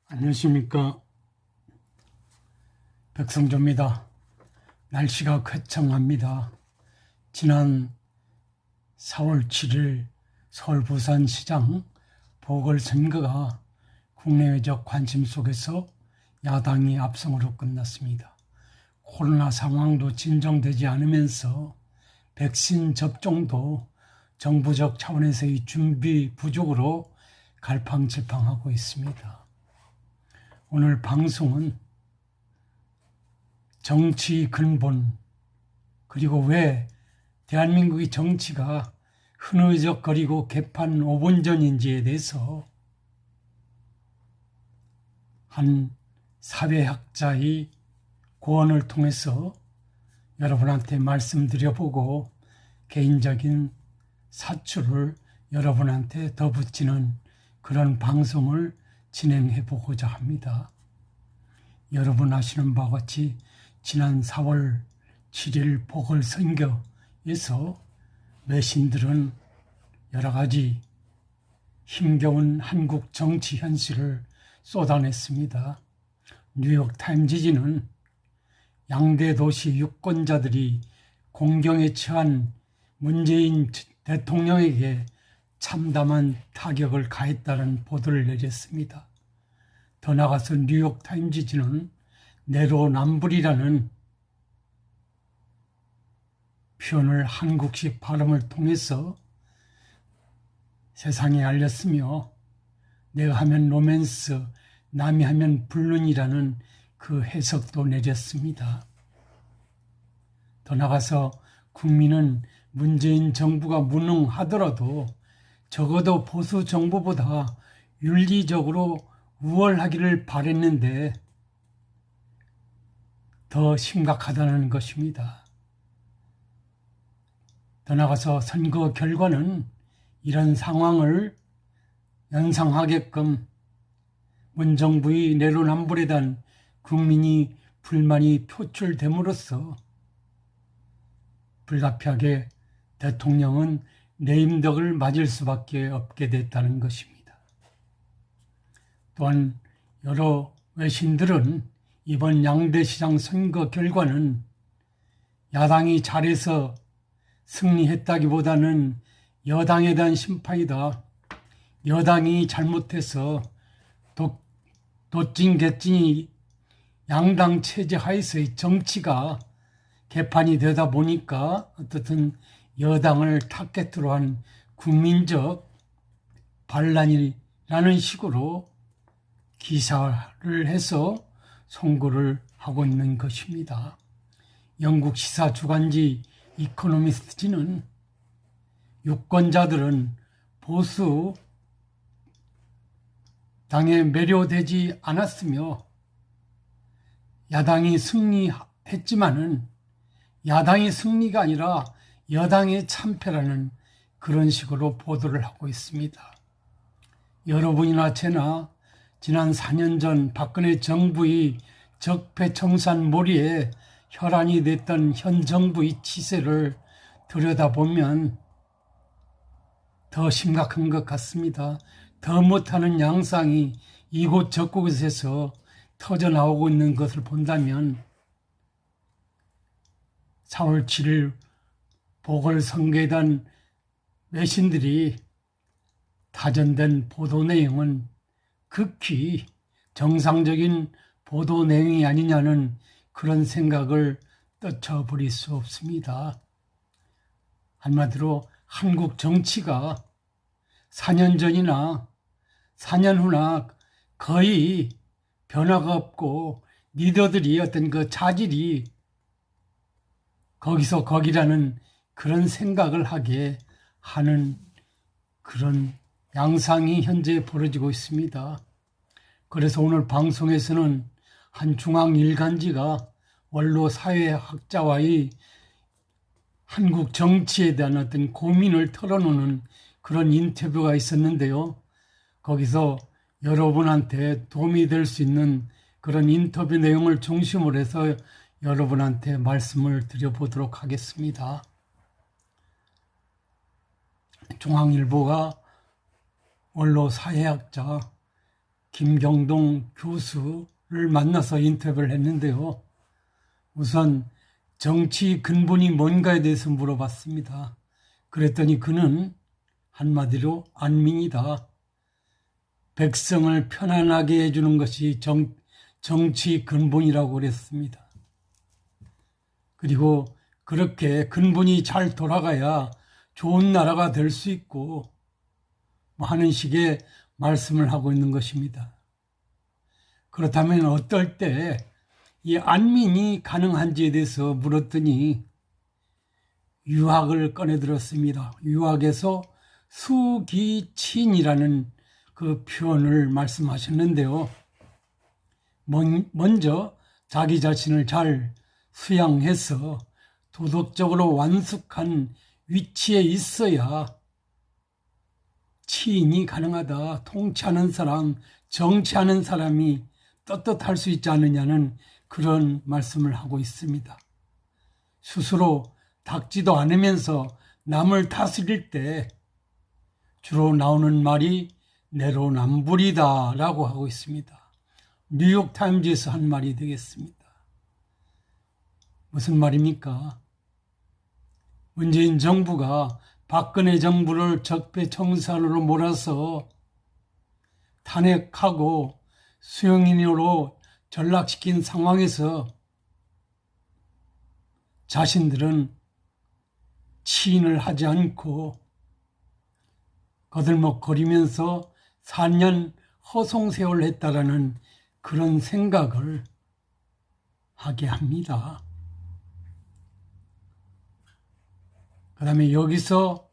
안녕하십니까. 백성조입니다. 날씨가 쾌청합니다. 지난 4월 7일 서울 부산시장 보궐선거가 국내외적 관심 속에서 야당이 압승으로 끝났습니다. 코로나 상황도 진정되지 않으면서 백신 접종도 정부적 차원에서의 준비 부족으로 갈팡질팡하고 있습니다. 오늘 방송은 정치 근본, 그리고 왜 대한민국의 정치가 흐느적거리고 개판 5분 전인지에 대해서 한 사회학자의 고언을 통해서 여러분한테 말씀드려보고 개인적인 사출을 여러분한테 덧붙이는 그런 방송을 진행해보고자 합니다. 여러분 아시는 바와 같이 지난 4월 7일 보궐선거에서 외신들은 여러 가지 힘겨운 한국 정치 현실을 쏟아냈습니다. 뉴욕타임즈지는 양대 도시 유권자들이 공경에 처한 문재인 대통령에게 참담한 타격을 가했다는 보도를 내렸습니다. 더 나아가서 뉴욕타임즈는 내로남불이라는 표현을 한국식 발음을 통해서 세상에 알렸으며, 내가 하면 로맨스, 남이 하면 불륜이라는 그 해석도 내렸습니다. 더 나아가서 국민은 문재인 정부가 무능하더라도 적어도 보수 정부보다 윤리적으로 우월하기를 바랬는데 더 심각하다는 것입니다. 더 나아가서 선거 결과는 이런 상황을 연상하게끔 문정부의 내로남불에 대한 국민이 불만이 표출됨으로써 불가피하게 대통령은 레임덕을 맞을 수밖에 없게 됐다는 것입니다. 또한 여러 외신들은 이번 양대시장 선거 결과는 야당이 잘해서 승리했다기보다는 여당에 대한 심판이다, 여당이 잘못해서 도찐개찐이 양당 체제 하에서의 정치가 개판이 되다 보니까 어떻든 여당을 타겟으로 한 국민적 반란이라는 식으로 기사를 해서 송고를 하고 있는 것입니다. 영국 시사 주간지 이코노미스트지는 유권자들은 보수 당에 매료되지 않았으며 야당이 승리했지만은 야당의 승리가 아니라 여당의 참패라는 그런 식으로 보도를 하고 있습니다. 여러분이나 제나 지난 4년 전 박근혜 정부의 적폐청산몰이에 혈안이 됐던 현 정부의 치세를 들여다보면 더 심각한 것 같습니다. 더 못하는 양상이 이곳저곳에서 터져나오고 있는 것을 본다면 4월 7일 보궐선거에 대한 외신들이 다전된 보도 내용은 극히 정상적인 보도 내용이 아니냐는 그런 생각을 떨쳐버릴 수 없습니다. 한마디로 한국 정치가 4년 전이나 4년 후나 거의 변화가 없고 리더들이 어떤 그 자질이 거기서 거기라는 그런 생각을 하게 하는 그런 양상이 현재 벌어지고 있습니다. 그래서 오늘 방송에서는 한 중앙일간지가 원로 사회학자와의 한국 정치에 대한 어떤 고민을 털어놓는 그런 인터뷰가 있었는데요. 거기서 여러분한테 도움이 될 수 있는 그런 인터뷰 내용을 중심으로 해서 여러분한테 말씀을 드려보도록 하겠습니다. 중앙일보가 원로 사회학자 김경동 교수를 만나서 인터뷰를 했는데요. 우선 정치 근본이 뭔가에 대해서 물어봤습니다. 그랬더니 그는 한마디로 안민이다. 백성을 편안하게 해주는 것이 정치 근본이라고 그랬습니다. 그리고 그렇게 근본이 잘 돌아가야 좋은 나라가 될 수 있고 하는 식의 말씀을 하고 있는 것입니다. 그렇다면 어떨 때 이 안민이 가능한지에 대해서 물었더니 유학을 꺼내들었습니다. 유학에서 수기친이라는 그 표현을 말씀하셨는데요. 먼저 자기 자신을 잘 수양해서 도덕적으로 완숙한 위치에 있어야 치인이 가능하다. 통치하는 사람, 정치하는 사람이 떳떳할 수 있지 않느냐는 그런 말씀을 하고 있습니다. 스스로 닦지도 않으면서 남을 다스릴 때 주로 나오는 말이 내로남불이다라고 하고 있습니다. 뉴욕타임즈에서 한 말이 되겠습니다. 무슨 말입니까? 문재인 정부가 박근혜 정부를 적폐청산으로 몰아서 탄핵하고 수용인으로 전락시킨 상황에서 자신들은 치인을 하지 않고 거들먹거리면서 4년 허송세월을 했다라는 그런 생각을 하게 합니다. 그 다음에 여기서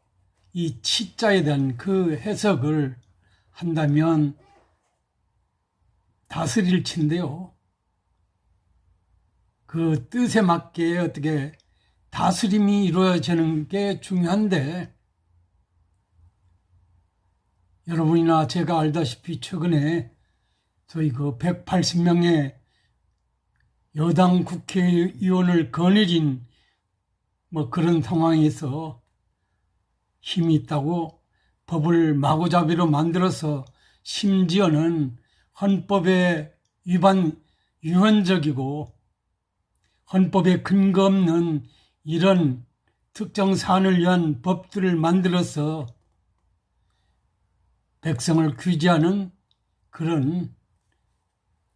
이 치자에 대한 그 해석을 한다면 다스릴 치인데요. 그 뜻에 맞게 어떻게 다스림이 이루어지는 게 중요한데 여러분이나 제가 알다시피 최근에 저희 그 180명의 여당 국회의원을 거느린 그런 상황에서 힘이 있다고 법을 마구잡이로 만들어서 심지어는 헌법에 위헌적이고 헌법에 근거 없는 이런 특정 사안을 위한 법들을 만들어서 백성을 규제하는 그런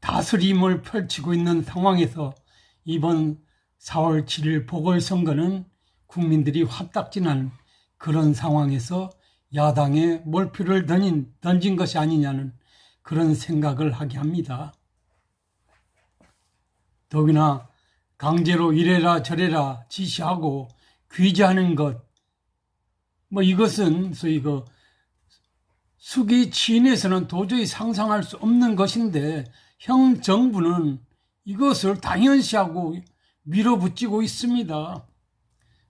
다스림을 펼치고 있는 상황에서 이번 4월 7일 보궐선거는 국민들이 화딱지난 그런 상황에서 야당에 몰표를 던진 것이 아니냐는 그런 생각을 하게 합니다. 더구나 강제로 이래라 저래라 지시하고 규제하는 것, 이것은 소위 수기치인에서는 도저히 상상할 수 없는 것인데 형 정부는 이것을 당연시하고 밀어붙이고 있습니다.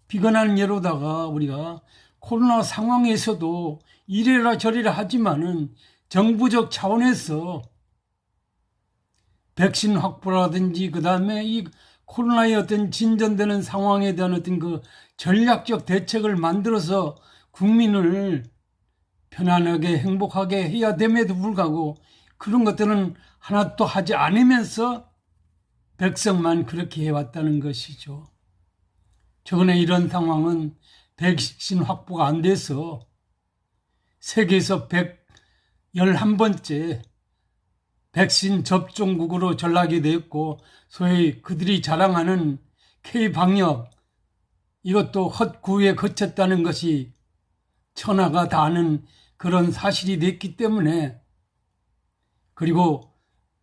비근한 예로다가 우리가 코로나 상황에서도 이래라 저래라 하지만은 정부적 차원에서 백신 확보라든지 그 다음에 이 코로나의 어떤 진전되는 상황에 대한 어떤 그 전략적 대책을 만들어서 국민을 편안하게 행복하게 해야 됨에도 불구하고 그런 것들은 하나도 하지 않으면서 백성만 그렇게 해왔다는 것이죠. 최근에 이런 상황은 백신 확보가 안 돼서 세계에서 111번째 백신 접종국으로 전락이 되었고 소위 그들이 자랑하는 K방역 이것도 헛구에 그쳤다는 것이 천하가 다 아는 그런 사실이 됐기 때문에 그리고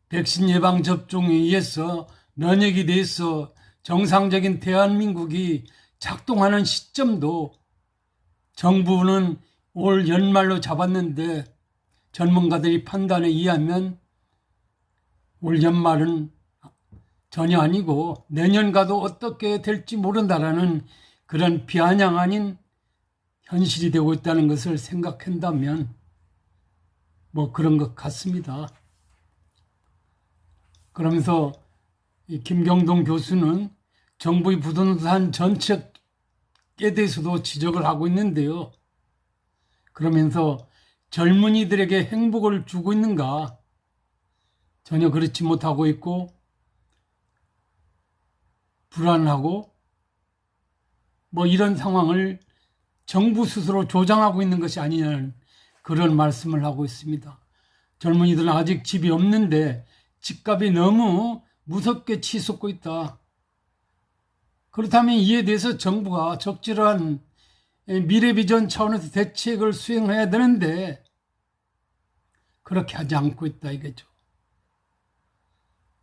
백신 예방 접종에 의해서 면역이 돼서 정상적인 대한민국이 작동하는 시점도 정부는 올 연말로 잡았는데 전문가들이 판단에 의하면 올 연말은 전혀 아니고 내년 가도 어떻게 될지 모른다라는 그런 비아냥 아닌 현실이 되고 있다는 것을 생각한다면 그런 것 같습니다. 그러면서 이 김경동 교수는 정부의 부동산 정책에 대해서도 지적을 하고 있는데요. 그러면서 젊은이들에게 행복을 주고 있는가? 전혀 그렇지 못하고 있고 불안하고 뭐 이런 상황을 정부 스스로 조장하고 있는 것이 아니냐는 그런 말씀을 하고 있습니다. 젊은이들은 아직 집이 없는데 집값이 너무 무섭게 치솟고 있다. 그렇다면 이에 대해서 정부가 적절한 미래 비전 차원에서 대책을 수행해야 되는데 그렇게 하지 않고 있다 이거죠.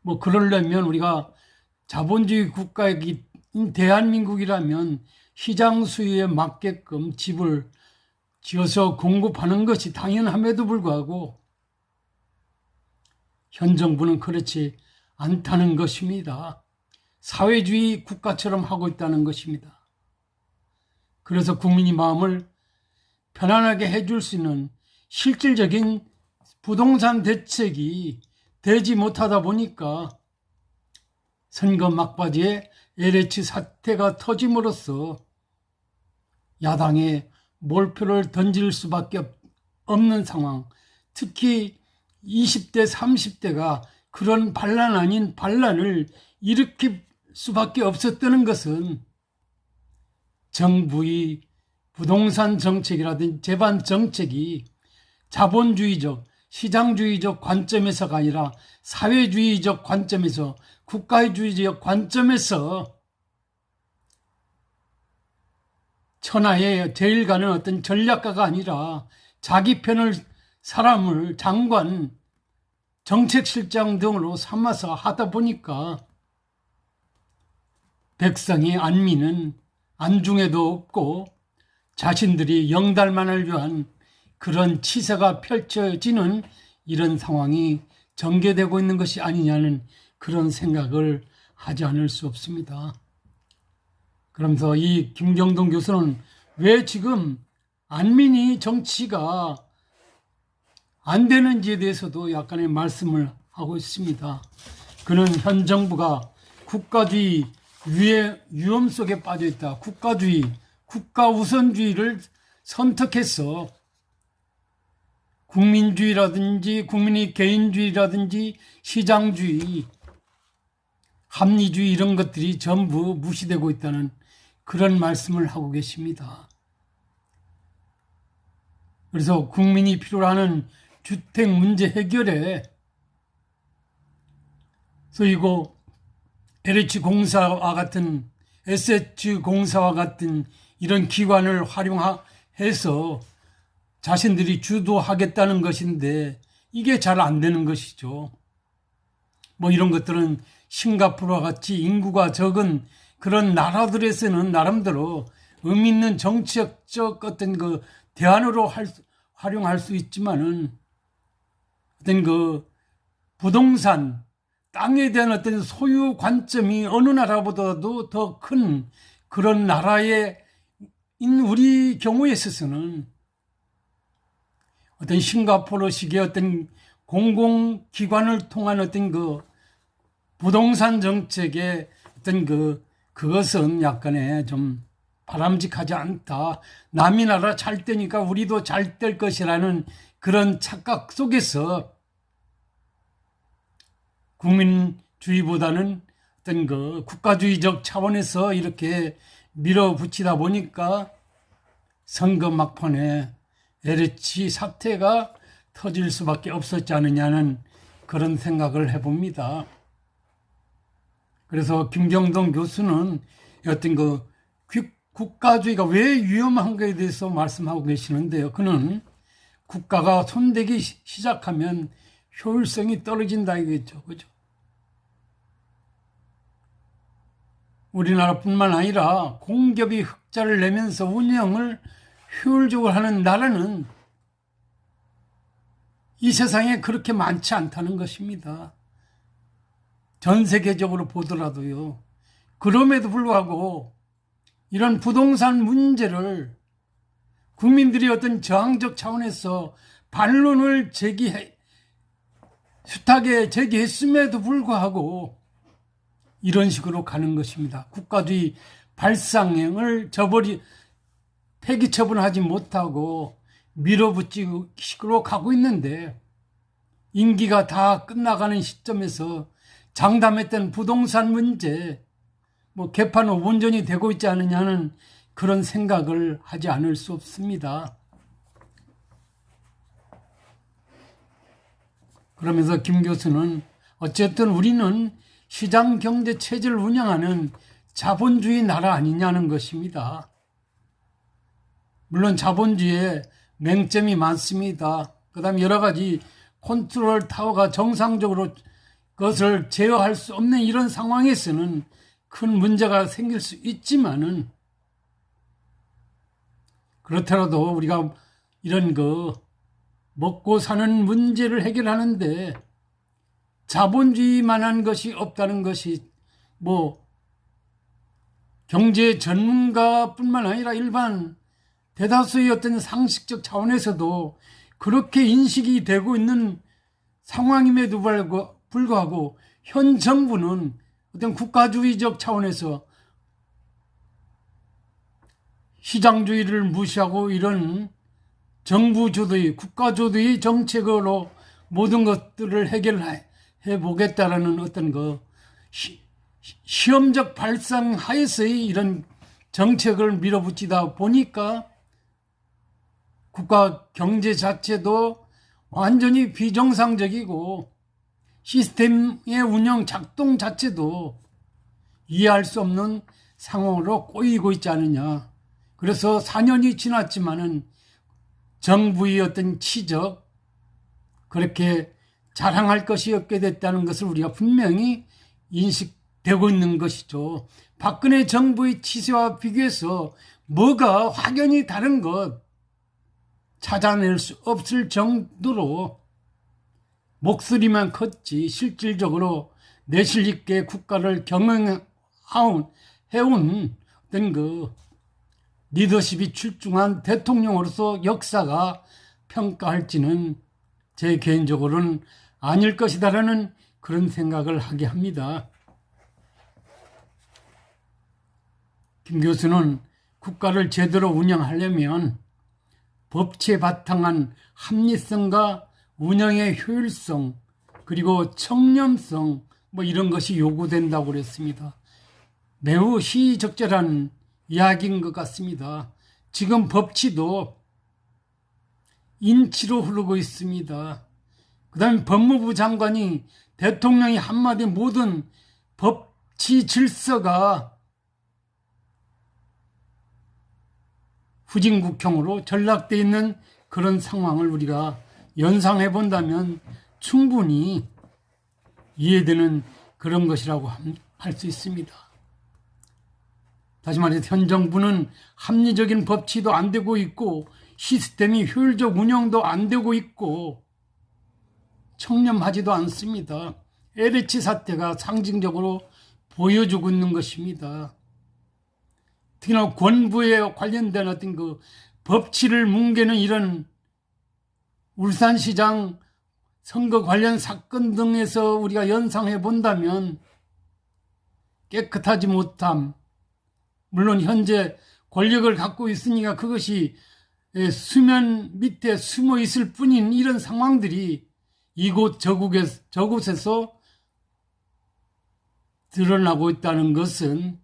뭐 그러려면 우리가 자본주의 국가인 대한민국이라면 시장 수요에 맞게끔 집을 지어서 공급하는 것이 당연함에도 불구하고 현 정부는 그렇지 않다는 것입니다. 사회주의 국가처럼 하고 있다는 것입니다. 그래서 국민의 마음을 편안하게 해줄 수 있는 실질적인 부동산 대책이 되지 못하다 보니까 선거 막바지에 LH 사태가 터짐으로써 야당에 몰표를 던질 수밖에 없는 상황, 특히 20대, 30대가 그런 반란 아닌 반란을 일으킬 수밖에 없었다는 것은 정부의 부동산 정책이라든지 재반 정책이 자본주의적, 시장주의적 관점에서가 아니라 사회주의적 관점에서, 국가주의적 관점에서 천하에 제일 가는 어떤 전략가가 아니라 자기 편을 사람을 장관, 정책실장 등으로 삼아서 하다 보니까 백성이 안민은 안중에도 없고 자신들이 영달만을 위한 그런 치사가 펼쳐지는 이런 상황이 전개되고 있는 것이 아니냐는 그런 생각을 하지 않을 수 없습니다. 그러면서 이 김경동 교수는 왜 지금 안민이 정치가 안 되는지에 대해서도 약간의 말씀을 하고 있습니다. 그는 현 정부가 국가주의 위험 속에 빠져 있다. 국가주의, 국가 우선주의를 선택해서 국민주의라든지 국민의 개인주의라든지 시장주의, 합리주의 이런 것들이 전부 무시되고 있다는 그런 말씀을 하고 계십니다. 그래서 국민이 필요로 하는 주택 문제 해결에 소이고 LH공사와 같은 SH공사와 같은 이런 기관을 활용해서 자신들이 주도하겠다는 것인데 이게 잘 안 되는 것이죠. 뭐 이런 것들은 싱가포르와 같이 인구가 적은 그런 나라들에서는 나름대로 의미 있는 정치적 어떤 그 대안으로 활용할 수 있지만은 어떤 그 부동산, 땅에 대한 어떤 소유 관점이 어느 나라보다도 더 큰 그런 나라에 우리 경우에 있어서는 어떤 싱가포르식의 어떤 공공기관을 통한 어떤 그 부동산 정책의 어떤 그것은 약간의 좀 바람직하지 않다. 남이 나라 잘 되니까 우리도 잘 될 것이라는 그런 착각 속에서 국민주의보다는 어떤 그 국가주의적 차원에서 이렇게 밀어붙이다 보니까 선거 막판에 LH 사태가 터질 수밖에 없었지 않느냐는 그런 생각을 해봅니다. 그래서 김경동 교수는 어떤 그 국가주의가 왜 위험한가에 대해서 말씀하고 계시는데요. 그는 국가가 손대기 시작하면 효율성이 떨어진다 이거죠. 그죠? 우리나라뿐만 아니라 공기업이 흑자를 내면서 운영을 효율적으로 하는 나라는 이 세상에 그렇게 많지 않다는 것입니다. 전 세계적으로 보더라도요. 그럼에도 불구하고 이런 부동산 문제를 국민들이 어떤 저항적 차원에서 반론을 숱하게 제기했음에도 불구하고 이런 식으로 가는 것입니다. 국가주의 발상을 폐기 처분하지 못하고 밀어붙이고 식으로 가고 있는데 임기가 다 끝나가는 시점에서 장담했던 부동산 문제, 개판 5분 전이 되고 있지 않느냐는 그런 생각을 하지 않을 수 없습니다. 그러면서 김 교수는 어쨌든 우리는 시장 경제 체제를 운영하는 자본주의 나라 아니냐는 것입니다. 물론 자본주의에 맹점이 많습니다. 그 다음에 여러 가지 컨트롤 타워가 정상적으로 그것을 제어할 수 없는 이런 상황에서는 큰 문제가 생길 수 있지만은, 그렇더라도 우리가 이런 먹고 사는 문제를 해결하는데 자본주의만한 것이 없다는 것이 경제 전문가뿐만 아니라 일반 대다수의 어떤 상식적 차원에서도 그렇게 인식이 되고 있는 상황임에도 불구하고 현 정부는 어떤 국가주의적 차원에서 시장주의를 무시하고 이런 정부주도의 국가주도의 정책으로 모든 것들을 해결해 보겠다라는 어떤 시험적 발상 하에서의 이런 정책을 밀어붙이다 보니까 국가 경제 자체도 완전히 비정상적이고 시스템의 운영 작동 자체도 이해할 수 없는 상황으로 꼬이고 있지 않느냐. 그래서 4년이 지났지만은 정부의 어떤 치적, 그렇게 자랑할 것이 없게 됐다는 것을 우리가 분명히 인식되고 있는 것이죠. 박근혜 정부의 치세와 비교해서 뭐가 확연히 다른 것 찾아낼 수 없을 정도로 목소리만 컸지 실질적으로 내실 있게 국가를 경영해온 어떤 리더십이 출중한 대통령으로서 역사가 평가할지는 제 개인적으로는 아닐 것이다라는 그런 생각을 하게 합니다. 김 교수는 국가를 제대로 운영하려면 법치에 바탕한 합리성과 운영의 효율성, 그리고 청렴성 이런 것이 요구된다고 그랬습니다. 매우 시의적절한 이야기인 것 같습니다. 지금 법치도 인치로 흐르고 있습니다. 그 다음에 법무부 장관이 대통령이 한마디 모든 법치 질서가 후진국형으로 전락되어 있는 그런 상황을 우리가 연상해 본다면 충분히 이해되는 그런 것이라고 할 수 있습니다. 다시 말해서 현 정부는 합리적인 법치도 안 되고 있고 시스템이 효율적 운영도 안 되고 있고 청렴하지도 않습니다. LH 사태가 상징적으로 보여주고 있는 것입니다. 특히나 권부에 관련된 어떤 법치를 뭉개는 이런 울산시장 선거 관련 사건 등에서 우리가 연상해 본다면 깨끗하지 못함, 물론 현재 권력을 갖고 있으니까 그것이 수면 밑에 숨어 있을 뿐인 이런 상황들이 이곳 저곳에서 드러나고 있다는 것은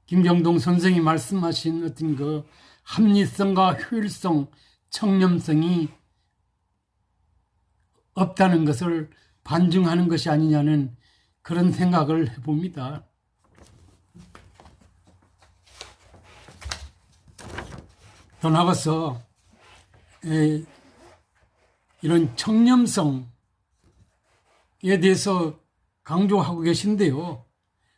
김경동 선생이 말씀하신 어떤 합리성과 효율성, 청렴성이 없다는 것을 반증하는 것이 아니냐는 그런 생각을 해봅니다. 더 나아가서 이런 청렴성에 대해서 강조하고 계신데요.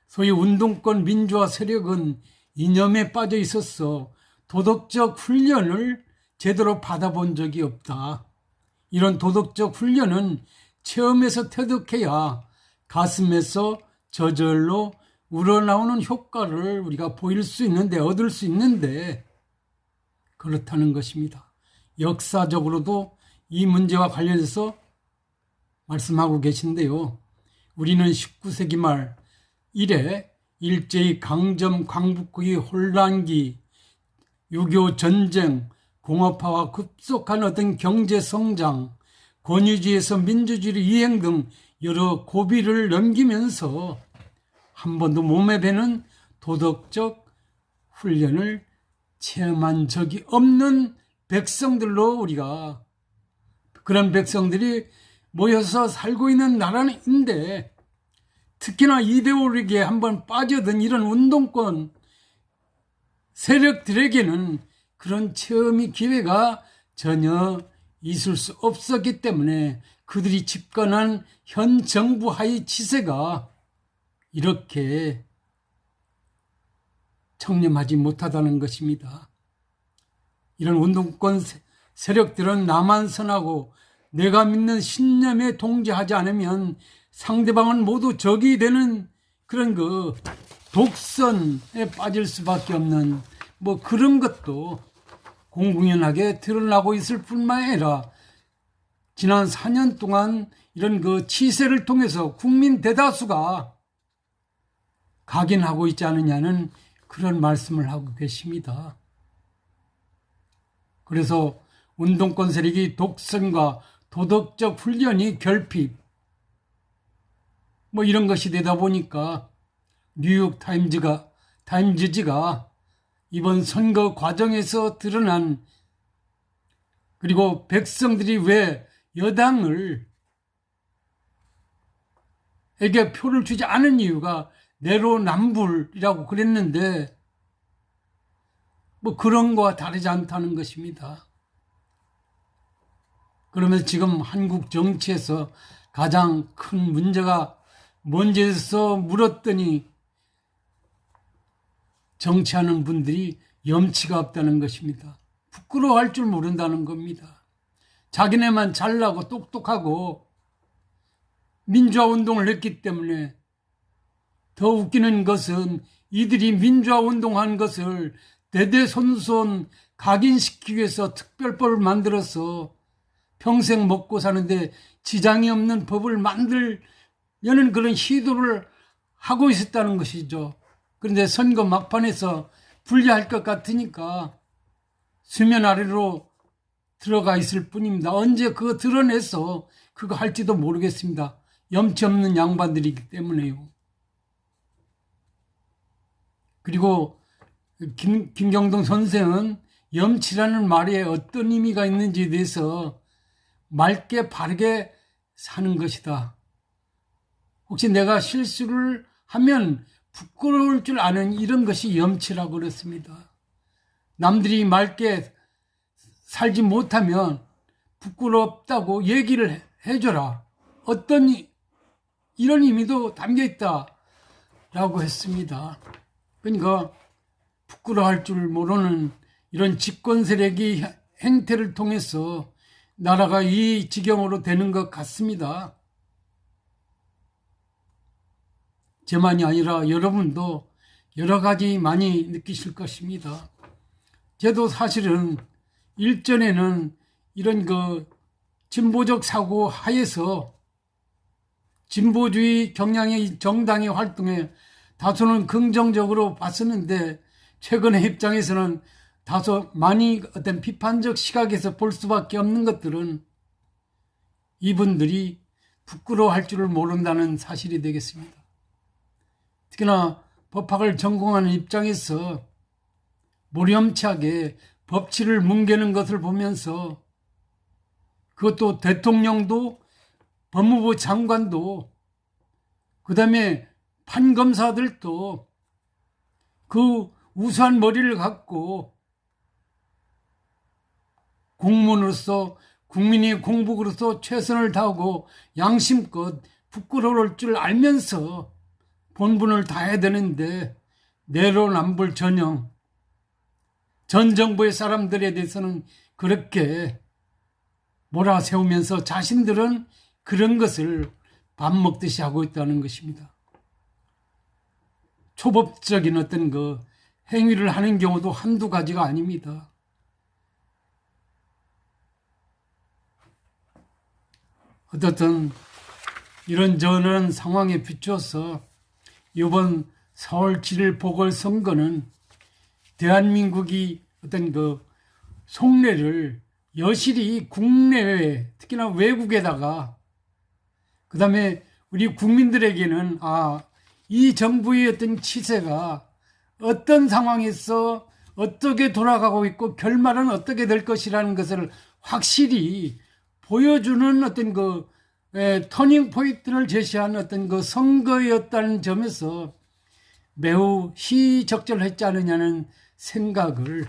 소위 운동권 민주화 세력은 이념에 빠져 있어서 도덕적 훈련을 제대로 받아본 적이 없다. 이런 도덕적 훈련은 체험에서 터득해야 가슴에서 저절로 우러나오는 효과를 우리가 보일 수 있는데, 얻을 수 있는데 그렇다는 것입니다. 역사적으로도 이 문제와 관련해서 말씀하고 계신데요. 우리는 19세기 말 이래 일제히 강점 광복국의 혼란기, 6.25 전쟁, 공업화와 급속한 어떤 경제 성장, 권위주의에서 민주주의 이행 등 여러 고비를 넘기면서 한 번도 몸에 배는 도덕적 훈련을 체험한 적이 없는 백성들로 우리가 그런 백성들이 모여서 살고 있는 나라인데 특히나 이데올로기에 한번 빠져든 이런 운동권 세력들에게는 그런 체험의 기회가 전혀 있을 수 없었기 때문에 그들이 집권한 현 정부 하의 치세가 이렇게 청렴하지 못하다는 것입니다. 이런 운동권 세력들은 나만 선하고 내가 믿는 신념에 동조하지 않으면 상대방은 모두 적이 되는 그런 독선에 빠질 수밖에 없는 그런 것도 공공연하게 드러나고 있을 뿐만 아니라 지난 4년 동안 이런 치세를 통해서 국민 대다수가 각인하고 있지 않느냐는 그런 말씀을 하고 계십니다. 그래서 운동권 세력이 독선과 도덕적 훈련이 결핍 이런 것이 되다 보니까 뉴욕 타임즈지가 이번 선거 과정에서 드러난 그리고 백성들이 왜 여당을 에게 표를 주지 않은 이유가 내로남불이라고 그랬는데 그런 거와 다르지 않다는 것입니다. 그러면서 지금 한국 정치에서 가장 큰 문제가 뭔지에서 물었더니 정치하는 분들이 염치가 없다는 것입니다. 부끄러워할 줄 모른다는 겁니다. 자기네만 잘나고 똑똑하고 민주화운동을 했기 때문에 더 웃기는 것은 이들이 민주화운동한 것을 대대손손 각인시키기 위해서 특별법을 만들어서 평생 먹고 사는데 지장이 없는 법을 만들려는 그런 시도를 하고 있었다는 것이죠. 그런데 선거 막판에서 불리할 것 같으니까 수면 아래로 들어가 있을 뿐입니다. 언제 그거 드러내서 그거 할지도 모르겠습니다. 염치 없는 양반들이기 때문에요. 그리고 김경동 선생은 염치라는 말에 어떤 의미가 있는지에 대해서 맑게 바르게 사는 것이다. 혹시 내가 실수를 하면 부끄러울 줄 아는 이런 것이 염치라고 그랬습니다. 남들이 맑게 살지 못하면 부끄럽다고 얘기를 해줘라. 어떤 이런 의미도 담겨 있다라고 했습니다. 그러니까 부끄러워할 줄 모르는 이런 집권 세력이 행태를 통해서 나라가 이 지경으로 되는 것 같습니다. 저만이 아니라 여러분도 여러 가지 많이 느끼실 것입니다. 저도 사실은 일전에는 이런 진보적 사고 하에서 진보주의 경향의 정당의 활동에 다소는 긍정적으로 봤었는데 최근의 입장에서는 다소 많이 어떤 비판적 시각에서 볼 수밖에 없는 것들은 이분들이 부끄러워할 줄을 모른다는 사실이 되겠습니다. 특히나 법학을 전공하는 입장에서 모렴치하게 법치를 뭉개는 것을 보면서 그것도 대통령도 법무부 장관도 그다음에 판검사들도 그 우수한 머리를 갖고 공무원으로서 국민의 공복으로서 최선을 다하고 양심껏 부끄러울 줄 알면서 본분을 다해야 되는데 내로남불 전형 전 정부의 사람들에 대해서는 그렇게 몰아세우면서 자신들은 그런 것을 밥 먹듯이 하고 있다는 것입니다. 초법적인 어떤 행위를 하는 경우도 한두 가지가 아닙니다. 어떻든 이런저런 상황에 비추어서 이번 4월 7일 보궐선거는 대한민국이 어떤 속내를 여실히 국내외, 특히나 외국에다가, 그 다음에 우리 국민들에게는 이 정부의 어떤 치세가 어떤 상황에서 어떻게 돌아가고 있고 결말은 어떻게 될 것이라는 것을 확실히 보여주는 어떤 터닝 포인트를 제시한 어떤 선거였다는 점에서 매우 시적절했지 않느냐는 생각을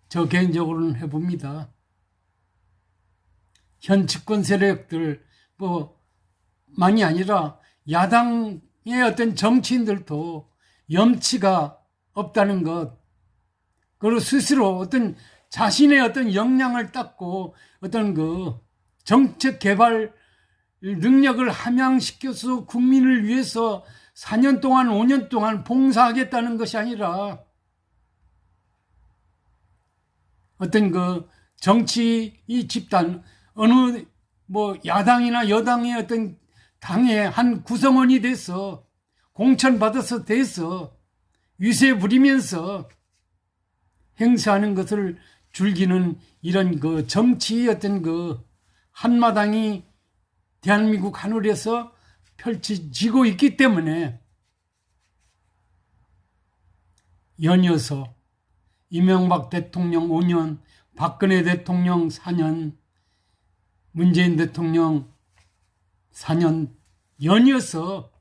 저 개인적으로는 해봅니다. 현 집권 세력들 만이 아니라 야당의 어떤 정치인들도 염치가 없다는 것, 그리고 스스로 어떤 자신의 어떤 역량을 닦고 어떤 정책 개발 능력을 함양시켜서 국민을 위해서 4년 동안 5년 동안 봉사하겠다는 것이 아니라 어떤 정치 이 집단 어느 야당이나 여당의 어떤 당의 한 구성원이 돼서 공천받아서 돼서 위세 부리면서 행사하는 것을 즐기는 이런 정치의 어떤 한마당이 대한민국 하늘에서 펼쳐지고 있기 때문에 연이어서 이명박 대통령 5년, 박근혜 대통령 4년, 문재인 대통령 4년 연이어서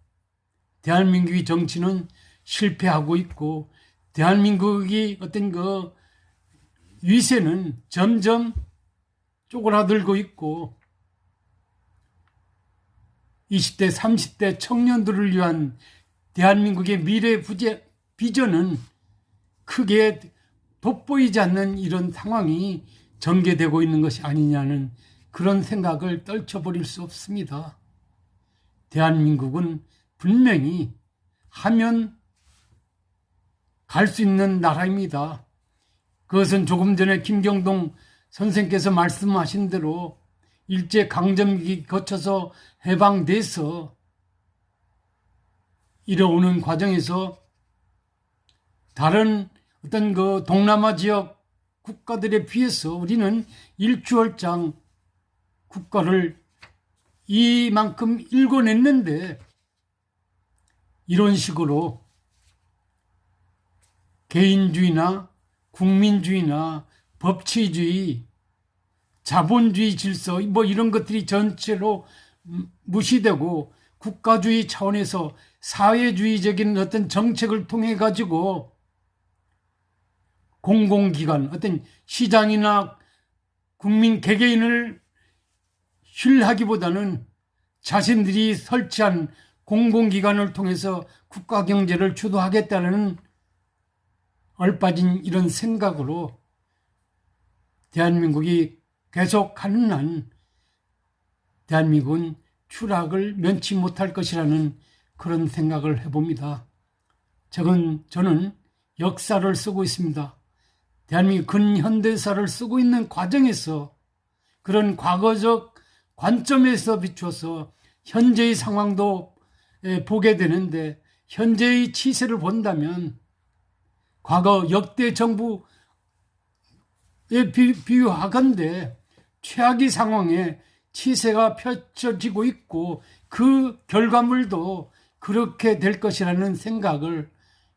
대한민국의 정치는 실패하고 있고 대한민국의 어떤 위세는 점점 쪼그라들고 있고 20대, 30대 청년들을 위한 대한민국의 미래 비전은 크게 돋보이지 않는 이런 상황이 전개되고 있는 것이 아니냐는 그런 생각을 떨쳐버릴 수 없습니다. 대한민국은 분명히 하면 갈 수 있는 나라입니다. 그것은 조금 전에 김경동 선생께서 말씀하신 대로 일제강점기 거쳐서 해방돼서 이뤄오는 과정에서 다른 어떤 동남아 지역 국가들에 비해서 우리는 일주월장 국가를 이만큼 일궈냈는데 이런 식으로 개인주의나 국민주의나 법치주의, 자본주의 질서 이런 것들이 전체로 무시되고 국가주의 차원에서 사회주의적인 어떤 정책을 통해 가지고 공공기관, 어떤 시장이나 국민 개개인을 신뢰하기보다는 자신들이 설치한 공공기관을 통해서 국가 경제를 주도하겠다는 얼빠진 이런 생각으로 대한민국이 계속하는 한 대한민국은 추락을 면치 못할 것이라는 그런 생각을 해봅니다. 저는 역사를 쓰고 있습니다. 대한민국 근현대사를 쓰고 있는 과정에서 그런 과거적 관점에서 비추어서 현재의 상황도 보게 되는데 현재의 치세를 본다면 과거 역대 정부에 비유하건대 최악의 상황에 치세가 펼쳐지고 있고 그 결과물도 그렇게 될 것이라는 생각을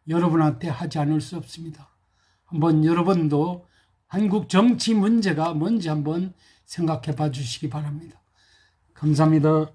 여러분한테 하지 않을 수 없습니다. 한번 여러분도 한국 정치 문제가 뭔지 한번 생각해 봐 주시기 바랍니다. 감사합니다.